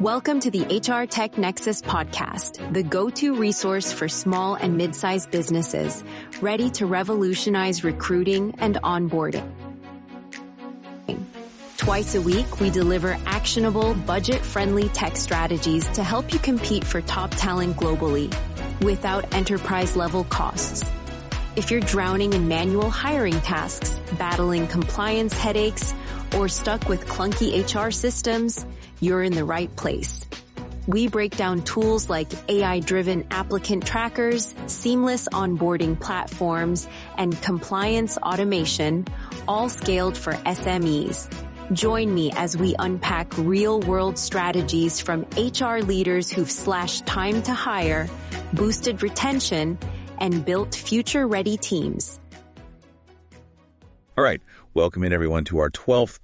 Welcome to the HR Tech Nexus Podcast, the go-to resource for small and mid-sized businesses ready to revolutionize recruiting and onboarding. Twice a week, we deliver actionable, budget-friendly tech strategies to help you compete for top talent globally without enterprise-level costs. If you're drowning in manual hiring tasks, battling compliance headaches, or stuck with clunky HR systems, you're in the right place. We break down tools like AI-driven applicant trackers, seamless onboarding platforms, and compliance automation, all scaled for SMEs. Join me as we unpack real-world strategies from HR leaders who've slashed time to hire, boosted retention, and built future-ready teams. All right, welcome in everyone to our 12th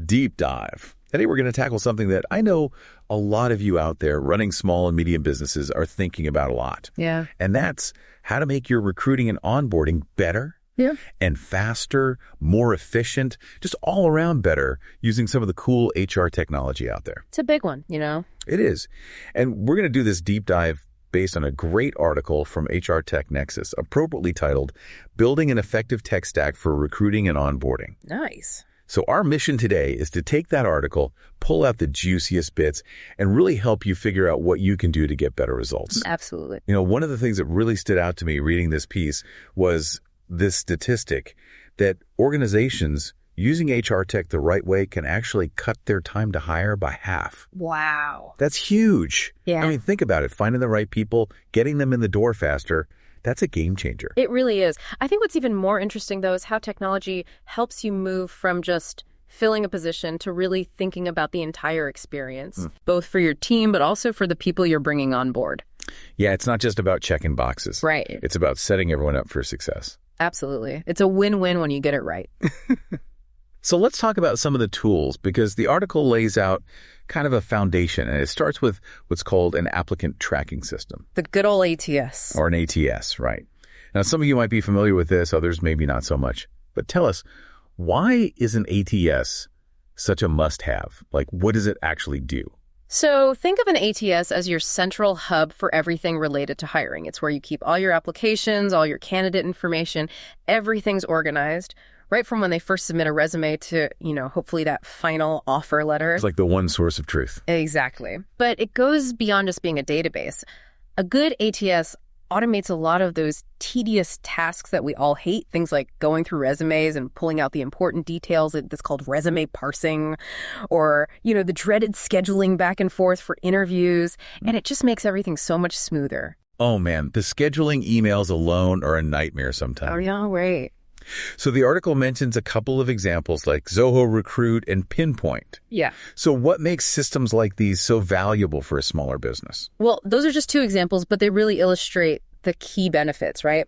deep dive. Today we're going to tackle something that I know a lot of you out there running small and medium businesses are thinking about a lot. Yeah. And that's how to make your recruiting and onboarding better and faster, more efficient, just all around better using some of the cool HR technology out there. It's a big one, you know? It is. And we're going to do this deep dive based on a great article from HR Tech Nexus, appropriately titled, Building an Effective Tech Stack for Recruiting and Onboarding. Nice. So our mission today is to take that article, pull out the juiciest bits, and really help you figure out what you can do to get better results. Absolutely. You know, one of the things that really stood out to me reading this piece was this statistic that organizations using HR tech the right way can actually cut their time to hire by half. Wow. That's huge. Yeah. I mean, think about it. Finding the right people, getting them in the door faster. That's a game changer. It really is. I think what's even more interesting, though, is how technology helps you move from just filling a position to really thinking about the entire experience, both for your team, but also for the people you're bringing on board. Yeah, it's not just about checking boxes. Right. It's about setting everyone up for success. Absolutely. It's a win-win when you get it right. So let's talk about some of the tools, because the article lays out kind of a foundation, and it starts with what's called an applicant tracking system. The good old ATS. Or an ATS, right. Now, some of you might be familiar with this, others maybe not so much. But tell us, why is an ATS such a must-have? Like, what does it actually do? So think of an ATS as your central hub for everything related to hiring. It's where you keep all your applications, all your candidate information, everything's organized. Right from when they first submit a resume to, hopefully that final offer letter. It's like the one source of truth. Exactly. But it goes beyond just being a database. A good ATS automates a lot of those tedious tasks that we all hate, things like going through resumes and pulling out the important details. That's called resume parsing, or, the dreaded scheduling back and forth for interviews. And it just makes everything so much smoother. Oh, man, the scheduling emails alone are a nightmare sometimes. Oh, yeah, right. So the article mentions a couple of examples like Zoho Recruit and Pinpoint. Yeah. So what makes systems like these so valuable for a smaller business? Well, those are just two examples, but they really illustrate the key benefits, right?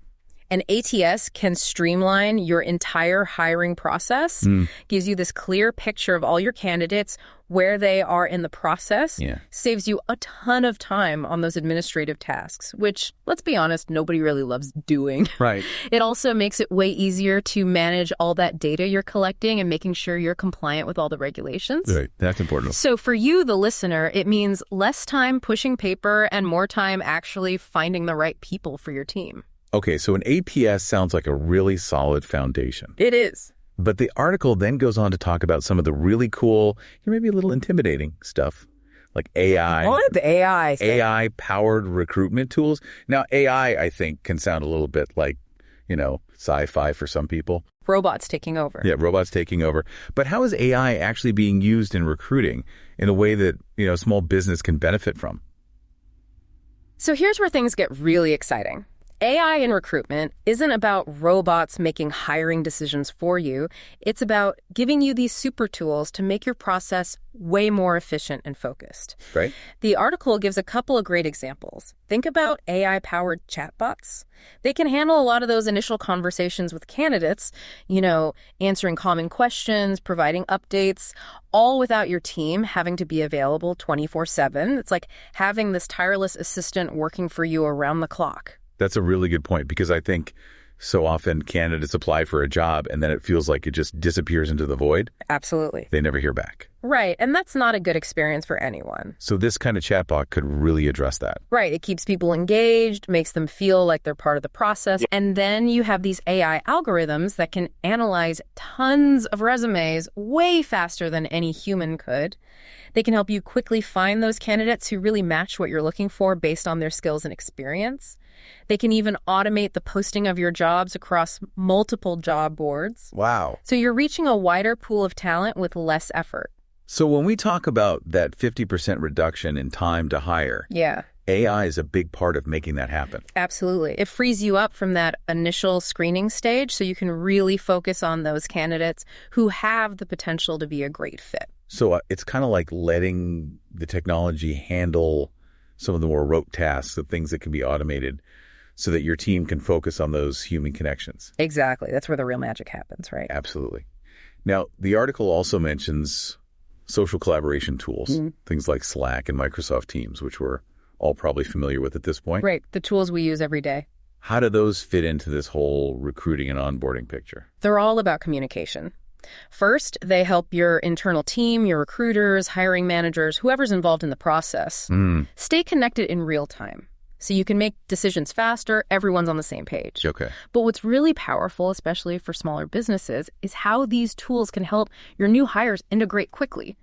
An ATS can streamline your entire hiring process, gives you this clear picture of all your candidates, where they are in the process, saves you a ton of time on those administrative tasks, which, let's be honest, nobody really loves doing. Right. It also makes it way easier to manage all that data you're collecting and making sure you're compliant with all the regulations. Right. That's important. So for you, the listener, it means less time pushing paper and more time actually finding the right people for your team. Okay, so an ATS sounds like a really solid foundation. It is. But the article then goes on to talk about some of the really cool, maybe a little intimidating stuff, like AI. What? The AI thing. AI-powered recruitment tools. Now, AI, I think, can sound a little bit like, sci-fi for some people. Robots taking over. Yeah, robots taking over. But how is AI actually being used in recruiting in a way that, small business can benefit from? So here's where things get really exciting. AI in recruitment isn't about robots making hiring decisions for you. It's about giving you these super tools to make your process way more efficient and focused. Right. The article gives a couple of great examples. Think about AI-powered chatbots. They can handle a lot of those initial conversations with candidates, answering common questions, providing updates, all without your team having to be available 24/7. It's like having this tireless assistant working for you around the clock. That's a really good point, because I think So often candidates apply for a job and then it feels like it just disappears into the void. Absolutely. They never hear back. Right. And that's not a good experience for anyone. So this kind of chatbot could really address that. Right. It keeps people engaged, makes them feel like they're part of the process. And then you have these AI algorithms that can analyze tons of resumes way faster than any human could. They can help you quickly find those candidates who really match what you're looking for based on their skills and experience. They can even automate the posting of your jobs across multiple job boards. Wow. So you're reaching a wider pool of talent with less effort. So when we talk about that 50% reduction in time to hire, AI is a big part of making that happen. Absolutely. It frees you up from that initial screening stage so you can really focus on those candidates who have the potential to be a great fit. So it's kind of like letting the technology handle some of the more rote tasks, the things that can be automated, so that your team can focus on those human connections. Exactly. That's where the real magic happens, right? Absolutely. Now, the article also mentions social collaboration tools, things like Slack and Microsoft Teams, which we're all probably familiar with at this point. Right. The tools we use every day. How do those fit into this whole recruiting and onboarding picture? They're all about communication. First, they help your internal team, your recruiters, hiring managers, whoever's involved in the process, stay connected in real time. So you can make decisions faster, everyone's on the same page. Okay. But what's really powerful, especially for smaller businesses, is how these tools can help your new hires integrate quickly.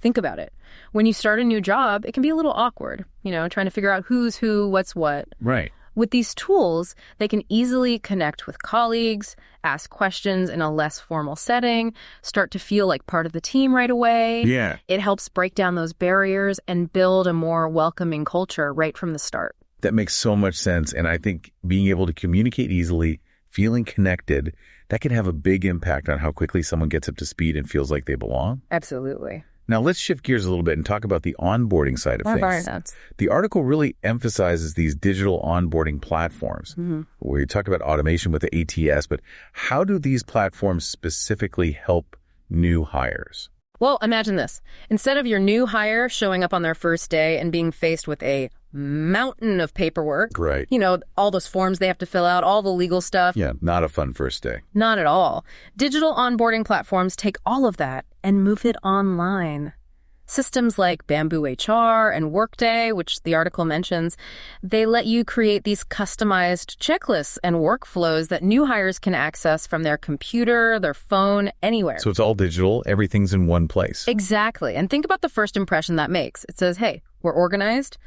Think about it. When you start a new job, it can be a little awkward, trying to figure out who's who, what's what. Right. With these tools, they can easily connect with colleagues, ask questions in a less formal setting, start to feel like part of the team right away. Yeah. It helps break down those barriers and build a more welcoming culture right from the start. That makes so much sense. And I think being able to communicate easily, feeling connected, that can have a big impact on how quickly someone gets up to speed and feels like they belong. Absolutely. Now, let's shift gears a little bit and talk about the onboarding side of things. The article really emphasizes these digital onboarding platforms, where you talk about automation with the ATS, but how do these platforms specifically help new hires? Well, imagine this. Instead of your new hire showing up on their first day and being faced with a mountain of paperwork, right? All those forms they have to fill out, all the legal stuff. Yeah, not a fun first day. Not at all. Digital onboarding platforms take all of that and move it online. Systems like Bamboo HR and Workday, which the article mentions, they let you create these customized checklists and workflows that new hires can access from their computer, their phone, anywhere. So it's all digital. Everything's in one place. Exactly. And think about the first impression that makes. It says, hey, we're organized.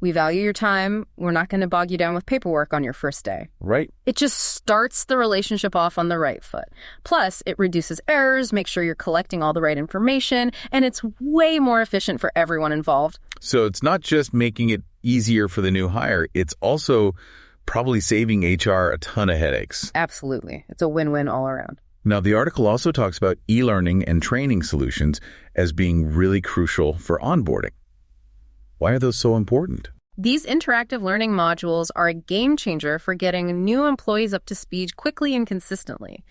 We value your time. We're not going to bog you down with paperwork on your first day. Right. It just starts the relationship off on the right foot. Plus, it reduces errors, makes sure you're collecting all the right information, and it's way more efficient for everyone involved. So it's not just making it easier for the new hire, it's also probably saving HR a ton of headaches. Absolutely. It's a win-win all around. Now, the article also talks about e-learning and training solutions as being really crucial for onboarding. Why are those so important? These interactive learning modules are a game changer for getting new employees up to speed quickly and consistently.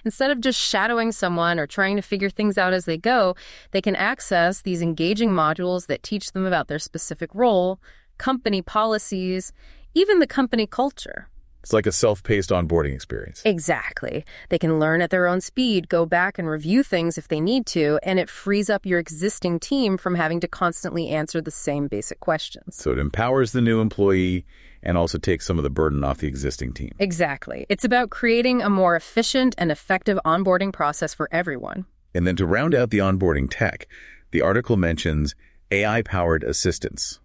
Instead of just shadowing someone or trying to figure things out as they go, they can access these engaging modules that teach them about their specific role, company policies, even the company culture. It's like a self-paced onboarding experience. Exactly. They can learn at their own speed, go back and review things if they need to, and it frees up your existing team from having to constantly answer the same basic questions. So it empowers the new employee and also takes some of the burden off the existing team. Exactly. It's about creating a more efficient and effective onboarding process for everyone. And then to round out the onboarding tech, the article mentions AI-powered assistance.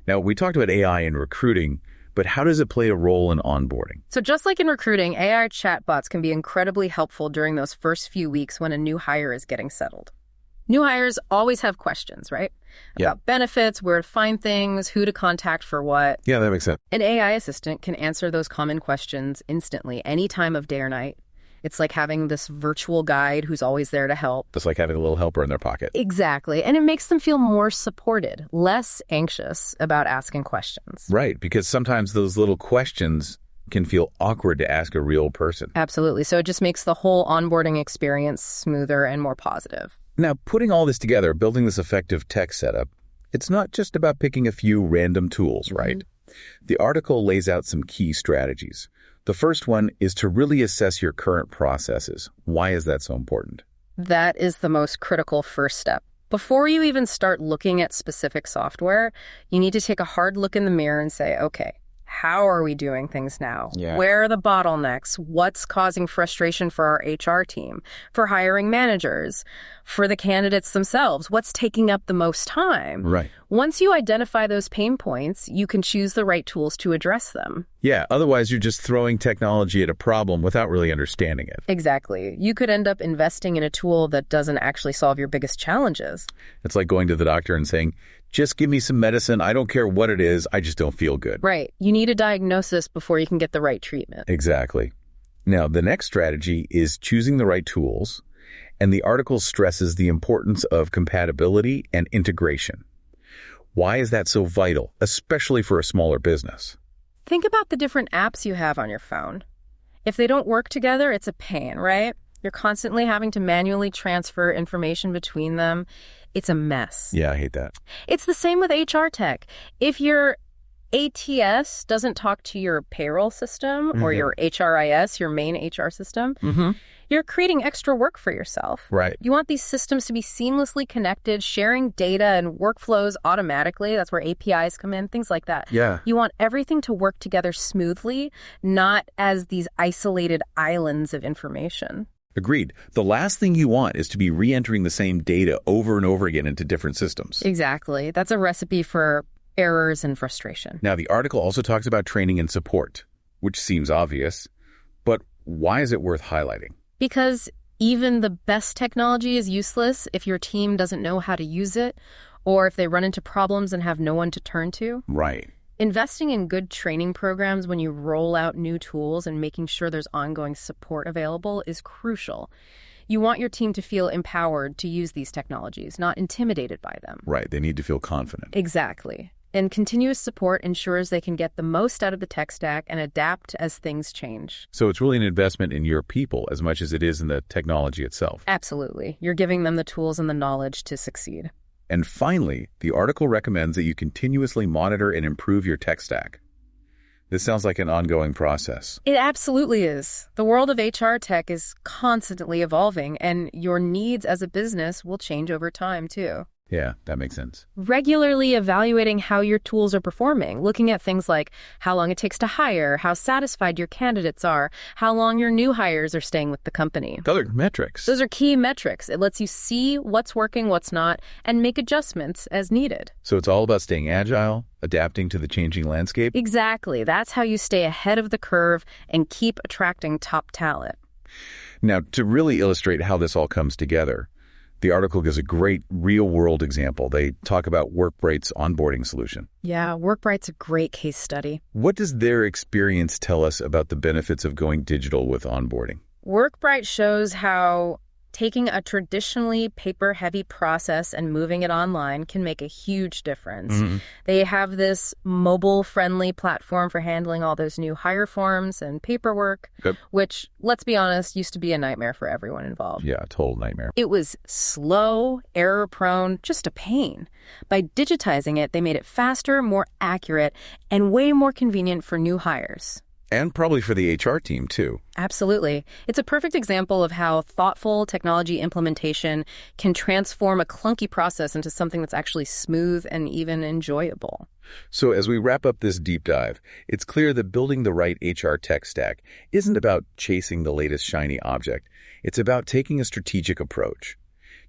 Now, we talked about AI in recruiting, but how does it play a role in onboarding? So just like in recruiting, AI chatbots can be incredibly helpful during those first few weeks when a new hire is getting settled. New hires always have questions, right? About benefits, where to find things, who to contact for what. Yeah, that makes sense. An AI assistant can answer those common questions instantly, any time of day or night. It's like having this virtual guide who's always there to help. It's like having a little helper in their pocket. Exactly. And it makes them feel more supported, less anxious about asking questions. Right, because sometimes those little questions can feel awkward to ask a real person. Absolutely. So it just makes the whole onboarding experience smoother and more positive. Now, putting all this together, building this effective tech setup, it's not just about picking a few random tools, right? The article lays out some key strategies. The first one is to really assess your current processes. Why is that so important? That is the most critical first step. Before you even start looking at specific software, you need to take a hard look in the mirror and say, okay, how are we doing things now? Yeah. Where are the bottlenecks? What's causing frustration for our HR team, for hiring managers, for the candidates themselves? What's taking up the most time? Right. Once you identify those pain points, you can choose the right tools to address them. Yeah, otherwise you're just throwing technology at a problem without really understanding it. Exactly. You could end up investing in a tool that doesn't actually solve your biggest challenges. It's like going to the doctor and saying, just give me some medicine. I don't care what it is. I just don't feel good. Right. You need a diagnosis before you can get the right treatment. Exactly. Now, the next strategy is choosing the right tools, and the article stresses the importance of compatibility and integration. Why is that so vital, especially for a smaller business? Think about the different apps you have on your phone. If they don't work together, it's a pain, right? You're constantly having to manually transfer information between them. It's a mess. Yeah, I hate that. It's the same with HR tech. If your ATS doesn't talk to your payroll system or your HRIS, your main HR system, you're creating extra work for yourself. Right. You want these systems to be seamlessly connected, sharing data and workflows automatically. That's where APIs come in, things like that. Yeah. You want everything to work together smoothly, not as these isolated islands of information. Agreed. The last thing you want is to be re-entering the same data over and over again into different systems. Exactly. That's a recipe for errors and frustration. Now, the article also talks about training and support, which seems obvious, but why is it worth highlighting? Because even the best technology is useless if your team doesn't know how to use it, or if they run into problems and have no one to turn to. Right. Investing in good training programs when you roll out new tools and making sure there's ongoing support available is crucial. You want your team to feel empowered to use these technologies, not intimidated by them. Right. They need to feel confident. Exactly. And continuous support ensures they can get the most out of the tech stack and adapt as things change. So it's really an investment in your people as much as it is in the technology itself. Absolutely. You're giving them the tools and the knowledge to succeed. And finally, the article recommends that you continuously monitor and improve your tech stack. This sounds like an ongoing process. It absolutely is. The world of HR tech is constantly evolving, and your needs as a business will change over time, too. Yeah, that makes sense. Regularly evaluating how your tools are performing, looking at things like how long it takes to hire, how satisfied your candidates are, how long your new hires are staying with the company. Those are metrics. Those are key metrics. It lets you see what's working, what's not, and make adjustments as needed. So it's all about staying agile, adapting to the changing landscape? Exactly. That's how you stay ahead of the curve and keep attracting top talent. Now, to really illustrate how this all comes together, the article gives a great real-world example. They talk about WorkBright's onboarding solution. Yeah, WorkBright's a great case study. What does their experience tell us about the benefits of going digital with onboarding? WorkBright shows how taking a traditionally paper-heavy process and moving it online can make a huge difference. They have this mobile-friendly platform for handling all those new hire forms and paperwork, which, let's be honest, used to be a nightmare for everyone involved. Yeah, a total nightmare. It was slow, error-prone, just a pain. By digitizing it, they made it faster, more accurate, and way more convenient for new hires. And probably for the HR team, too. Absolutely. It's a perfect example of how thoughtful technology implementation can transform a clunky process into something that's actually smooth and even enjoyable. So as we wrap up this deep dive, it's clear that building the right HR tech stack isn't about chasing the latest shiny object. It's about taking a strategic approach,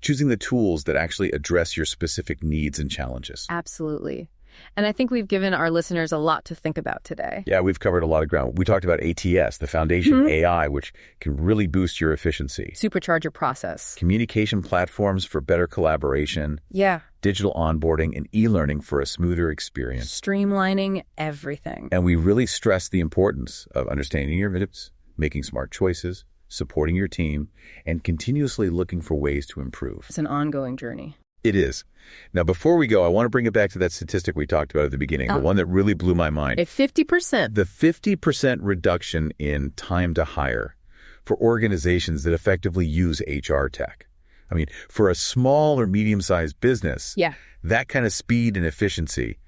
choosing the tools that actually address your specific needs and challenges. Absolutely. And I think we've given our listeners a lot to think about today. Yeah, we've covered a lot of ground. We talked about ATS, the foundation AI, which can really boost your efficiency. Supercharge your process. Communication platforms for better collaboration. Yeah. Digital onboarding and e-learning for a smoother experience. Streamlining everything. And we really stress the importance of understanding your needs, making smart choices, supporting your team, and continuously looking for ways to improve. It's an ongoing journey. It is. Now, before we go, I want to bring it back to that statistic we talked about at the beginning, the one that really blew my mind. 50%. The 50% reduction in time to hire for organizations that effectively use HR tech. I mean, for a small or medium-sized business, that kind of speed and efficiency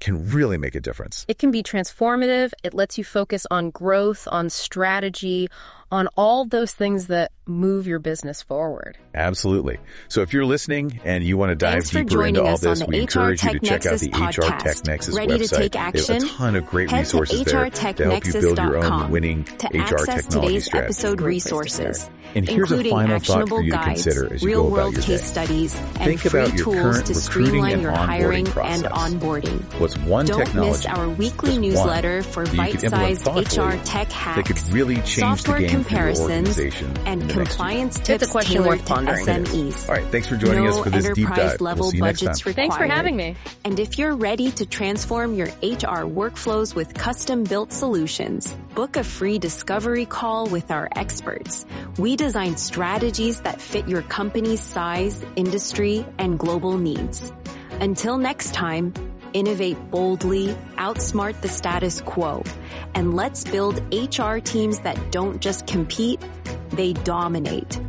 can really make a difference. It can be transformative. It lets you focus on growth, on strategy, on all those things that move your business forward. Absolutely. So if you're listening and you want to dive deeper into all this, we encourage you to check out the HR Tech Nexus website. There's a ton of great resources there to help you build your own winning HR technology strategy. Episode resources, and here's a final thought for you to consider as you go about your day. Studies, and think about your current recruiting and onboarding process. What's one technology? Don't miss our weekly newsletter for bite-sized HR tech hacks, that could really change the game for your organization and compliance tips It's a question worth pondering. SMEs. All right, thanks for joining us for this deep dive. We'll see you next time. Thanks for having me. And if you're ready to transform your HR workflows with custom-built solutions, book a free discovery call with our experts. We design strategies that fit your company's size, industry, and global needs. Until next time, innovate boldly, outsmart the status quo, and let's build HR teams that don't just compete, they dominate.